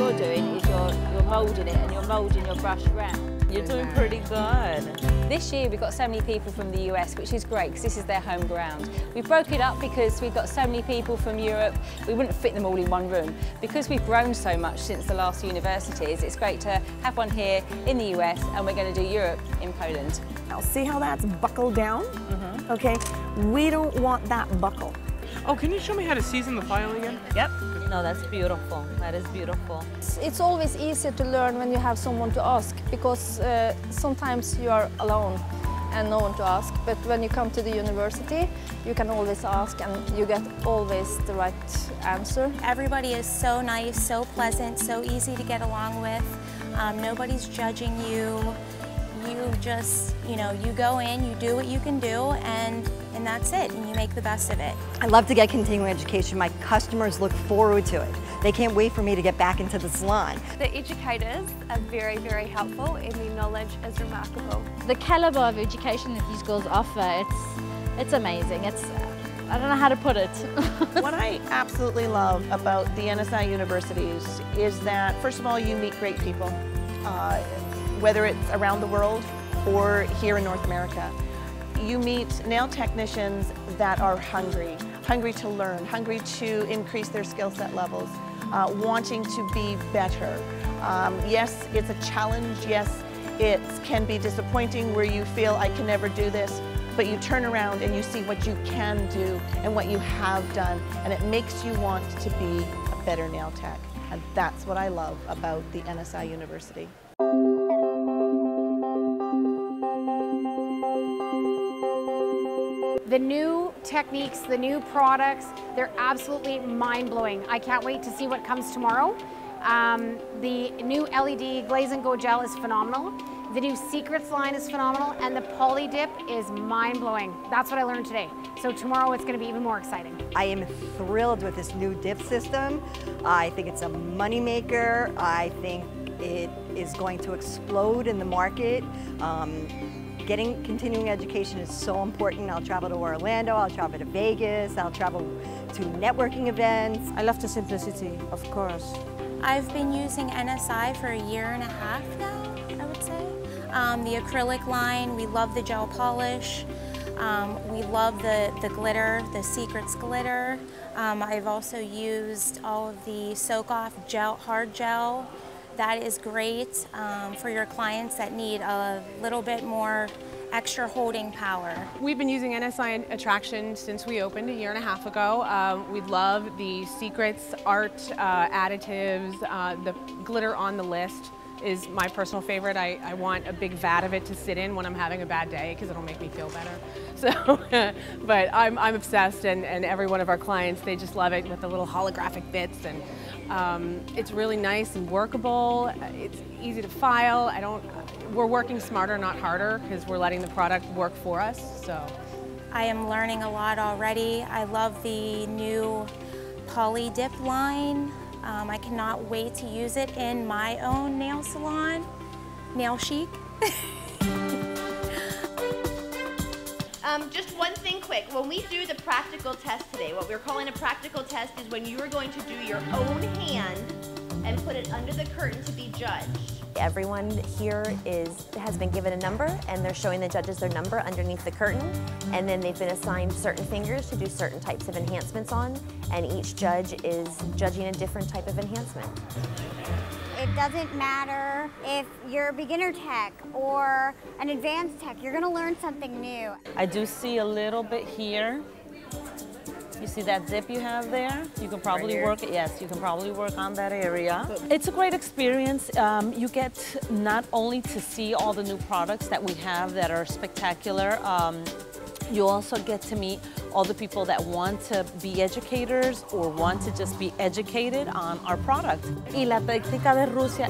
you're doing is you're moulding it and you're moulding your brush around. You're doing pretty good. This year we've got so many people from the US, which is great because this is their home ground. We broke it up because we've got so many people from Europe, we wouldn't fit them all in one room. Because we've grown so much since the last universities, it's great to have one here in the US and we're going to do Europe in Poland. Now see how that's buckled down? Okay, we don't want that buckle. Oh, can you show me how to season the file again? Yep. No, that's beautiful. That is beautiful. It's always easier to learn when you have someone to ask, because sometimes you are alone and no one to ask. But when you come to the university, you can always ask and you get always the right answer. Everybody is so nice, so pleasant, so easy to get along with. Nobody's judging you. You just, you go in, you do what you can do, and that's it, and you make the best of it. I love to get continuing education. My customers look forward to it. They can't wait for me to get back into the salon. The educators are very, very helpful, and their knowledge is remarkable. The caliber of education that these girls offer, it's amazing. I don't know how to put it. What I absolutely love about the NSI universities is that, first of all, you meet great people, whether it's around the world or here in North America. You meet nail technicians that are hungry to learn, hungry to increase their skill set levels, wanting to be better. Yes, it's a challenge. Yes, it can be disappointing where you feel I can never do this, but you turn around and you see what you can do and what you have done, and it makes you want to be a better nail tech. And that's what I love about the NSI University. The new techniques, the new products, they're absolutely mind-blowing. I can't wait to see what comes tomorrow. The new LED Glaze and Go Gel is phenomenal. The new Secrets line is phenomenal, and the Poly Dip is mind-blowing. That's what I learned today. So tomorrow it's going to be even more exciting. I am thrilled with this new dip system. I think it's a moneymaker. I think it is going to explode in the market. Getting continuing education is so important. I'll travel to Orlando, I'll travel to Vegas, I'll travel to networking events. I love the simplicity, of course. I've been using NSI for 1.5 years now, I would say. The acrylic line, we love the gel polish. We love the glitter, the Secrets glitter. I've also used all of the soak-off gel, hard gel. That is great for your clients that need a little bit more extra holding power. We've been using NSI Attraction since we opened 1.5 years ago. We love the Secrets art additives. The glitter on the list is my personal favorite. I want a big vat of it to sit in when I'm having a bad day because it'll make me feel better. So, but I'm obsessed, and every one of our clients, they just love it with the little holographic bits, and it's really nice and workable. It's easy to file. We're working smarter, not harder, because we're letting the product work for us. So, I am learning a lot already. I love the new Poly Dip line. I cannot wait to use it in my own nail salon, Nail Chic. Just one thing quick, when we do the practical test today, what we're calling a practical test is when you are going to do your own hand and put it under the curtain to be judged. Everyone here has been given a number, and they're showing the judges their number underneath the curtain, and then they've been assigned certain fingers to do certain types of enhancements on, and each judge is judging a different type of enhancement. It doesn't matter if you're a beginner tech or an advanced tech, you're going to learn something new. I do see a little bit here. You see that dip you have there? You can probably work, yes, you can probably work on that area. It's a great experience. You get not only to see all the new products that we have that are spectacular, you also get to meet all the people that want to be educators or want to just be educated on our product. Y la técnica de Rusia,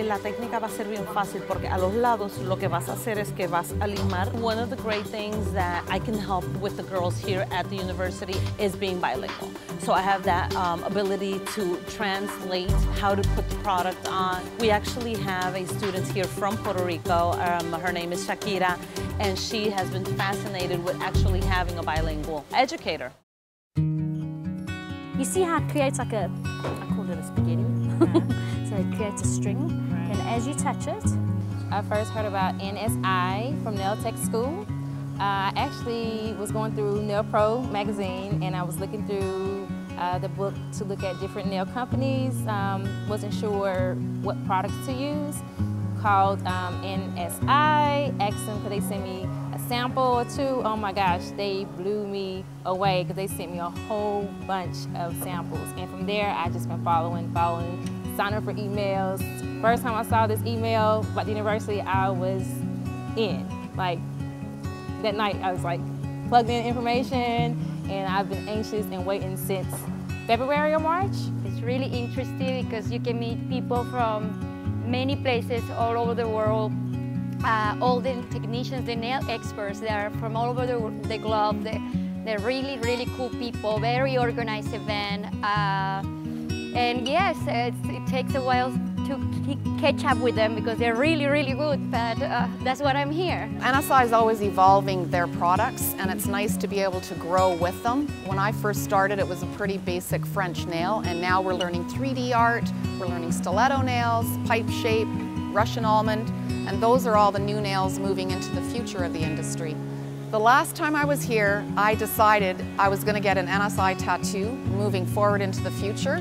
la técnica va a ser bien fácil porque a los lados lo que vas a hacer es que vas a limar. One of the great things that I can help with the girls here at the university is being bilingual. So I have that ability to translate how to put the product on. We actually have a student here from Puerto Rico. Her name is Shakira, and she has been fascinated with actually having a bilingual educator. Y You see how it creates like a, I call it a spaghetti. So it creates a string, and as you touch it. I first heard about NSI from Nail Tech School. I actually was going through Nail Pro magazine, and I was looking through the book to look at different nail companies. Wasn't sure what products to use. Called NSI, asked them could they send me a sample or two. Oh my gosh, they blew me away because they sent me a whole bunch of samples. And from there, I just been following, signing up for emails. First time I saw this email about the university, I was in. Like, that night, I was like, plugged in information, and I've been anxious and waiting since February or March. It's really interesting because you can meet people from many places all over the world. All the technicians, the nail experts, they are from all over the globe. They're really, really cool people, very organized event. And yes, it takes a while to catch up with them because they're really, really good, but that's what I'm here. NSI is always evolving their products, and it's nice to be able to grow with them. When I first started, it was a pretty basic French nail, and now we're learning 3D art, we're learning stiletto nails, pipe shape, Russian almond, and those are all the new nails moving into the future of the industry. The last time I was here, I decided I was going to get an NSI tattoo moving forward into the future.